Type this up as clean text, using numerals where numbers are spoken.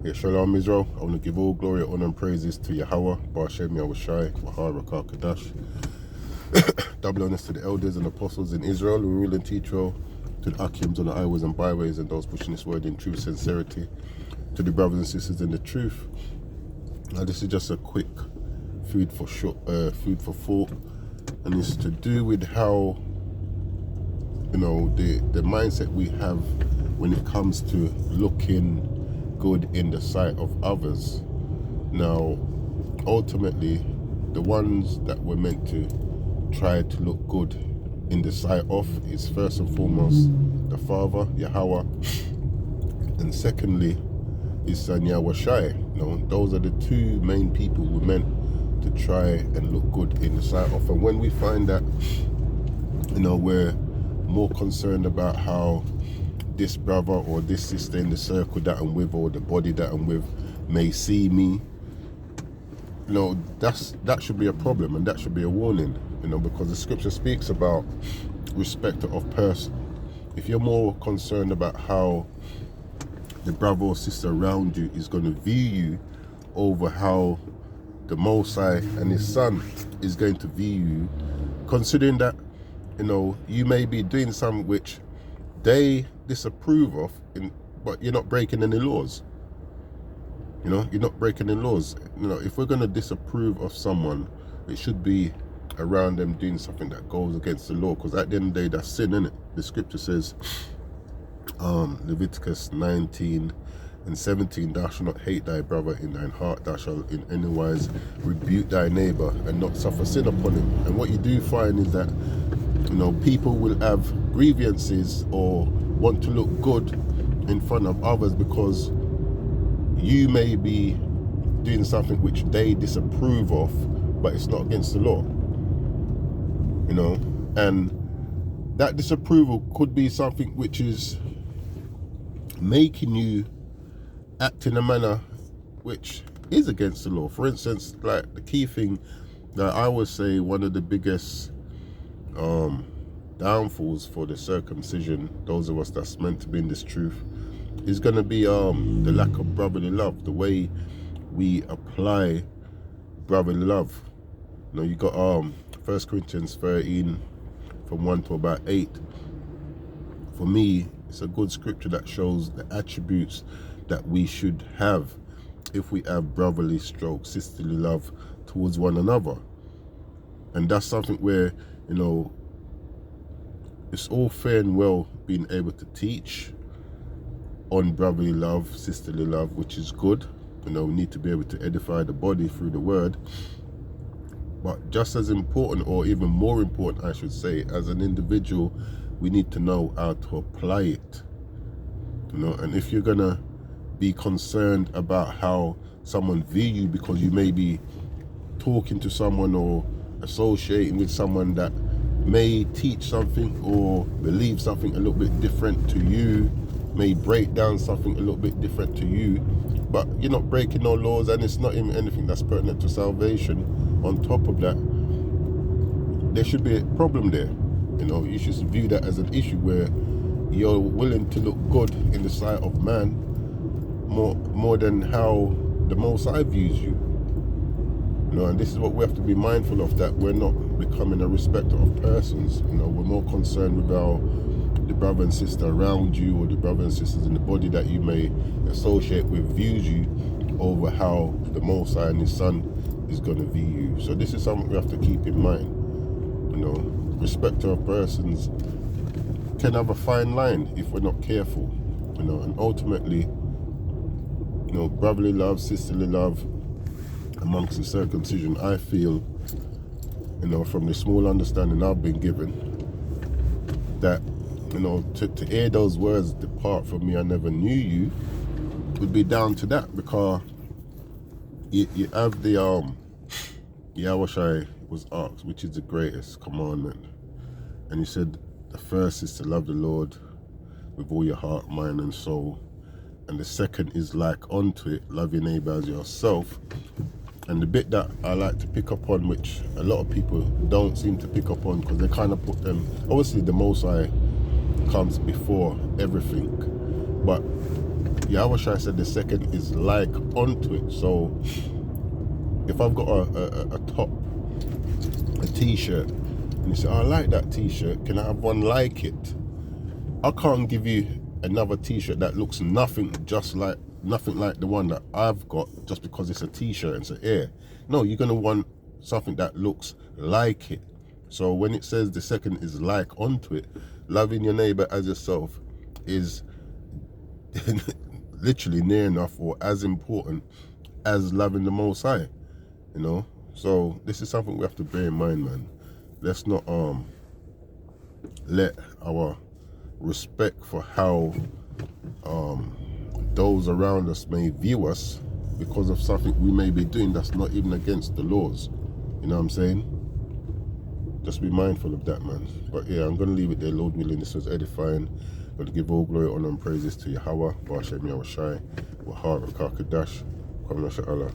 Yeah, Shalom Israel. I want to give all glory, honor, and praises to Yahweh, Ba'ashem Yahushai, Wahar Rakah Kadash. Double honors to the elders and apostles in Israel who rule and teach well, to the Akims on the highways and byways, and those pushing this word in truth, sincerity, to the brothers and sisters in the truth. Now, this is just a quick food for thought, and it's to do with how the mindset we have when it comes to looking good in the sight of others. Now, ultimately, the ones that we're meant to try to look good in the sight of is first and foremost the Father, Yahweh, and secondly is Son Yahushai. Those are the two main people we're meant to try and look good in the sight of. And when we find that, we're more concerned about how this brother or this sister in the circle that I'm with, or the body that I'm with, may see me, that should be a problem, and that should be a warning, because the scripture speaks about respect of person. If you're more concerned about how the brother or sister around you is going to view you over how the Mosai and his son is going to view you, considering that you may be doing something which they disapprove of, but you're not breaking any laws. You're not breaking any laws. If we're going to disapprove of someone, it should be around them doing something that goes against the law, because at the end of the day, that's sin, isn't it? The scripture says, Leviticus 19:17, thou shalt not hate thy brother in thine heart, thou shalt in any wise rebuke thy neighbor and not suffer sin upon him. And what you do find is that people will have grievances or want to look good in front of others because you may be doing something which they disapprove of, but it's not against the law. And that disapproval could be something which is making you act in a manner which is against the law. For instance, like the key thing that I would say, one of the biggest downfalls for the circumcision, those of us that's meant to be in this truth, is going to be the lack of brotherly love, the way we apply brotherly love. You got 1 Corinthians 13 from 1 to about 8. For me, it's a good scripture that shows the attributes that we should have if we have brotherly stroke sisterly love towards one another. And that's something where it's all fair and well being able to teach on brotherly love, sisterly love, which is good. We need to be able to edify the body through the word. But just as important, or even more important, I should say, as an individual, we need to know how to apply it. And if you're gonna be concerned about how someone view you because you may be talking to someone or associating with someone that may teach something or believe something a little bit different to you, may break down something a little bit different to you, but you're not breaking no laws, and it's not even anything that's pertinent to salvation. On top of that, there should be a problem there. You should view that as an issue where you're willing to look good in the sight of man more than how the Most High views you. And this is what we have to be mindful of, that we're not becoming a respecter of persons. We're more concerned with how the brother and sister around you, or the brother and sisters in the body that you may associate with, views you over how the Most High and his son is going to view you. So this is something we have to keep in mind. Respect of persons can have a fine line if we're not careful. And ultimately, brotherly love, sisterly love amongst the circumcision, I feel, from the small understanding I've been given, that to hear those words, depart from me, I never knew you, would be down to that, because you have the Yahushai was asked, which is the greatest commandment, and he said the first is to love the Lord with all your heart, mind and soul, and the second is like unto it, love your neighbor as yourself. And the bit that I like to pick up on, which a lot of people don't seem to pick up on, because they kind of put them, obviously the Most High comes before everything, but Yahweh Shai said the second is like unto it. So if I've got a top, a t-shirt, and you say, oh, I like that t-shirt, can I have one like it? I can't give you another t-shirt that looks nothing like the one that I've got just because it's a t-shirt and it's air. No, you're gonna want something that looks like it. So when it says the second is like unto it, loving your neighbor as yourself is literally near enough or as important as loving the Most High, you know. So this is something we have to bear in mind, man. Let's not let our respect for how those around us may view us because of something we may be doing that's not even against the laws. You know what I'm saying? Just be mindful of that, man. But yeah, I'm going to leave it there. Lord willing, this was edifying. I'm going to give all glory, honor, and praises to Yahweh, Bashem Yahweh Shai, Wahar, Rakakadash, Kwamna Sha'Allah.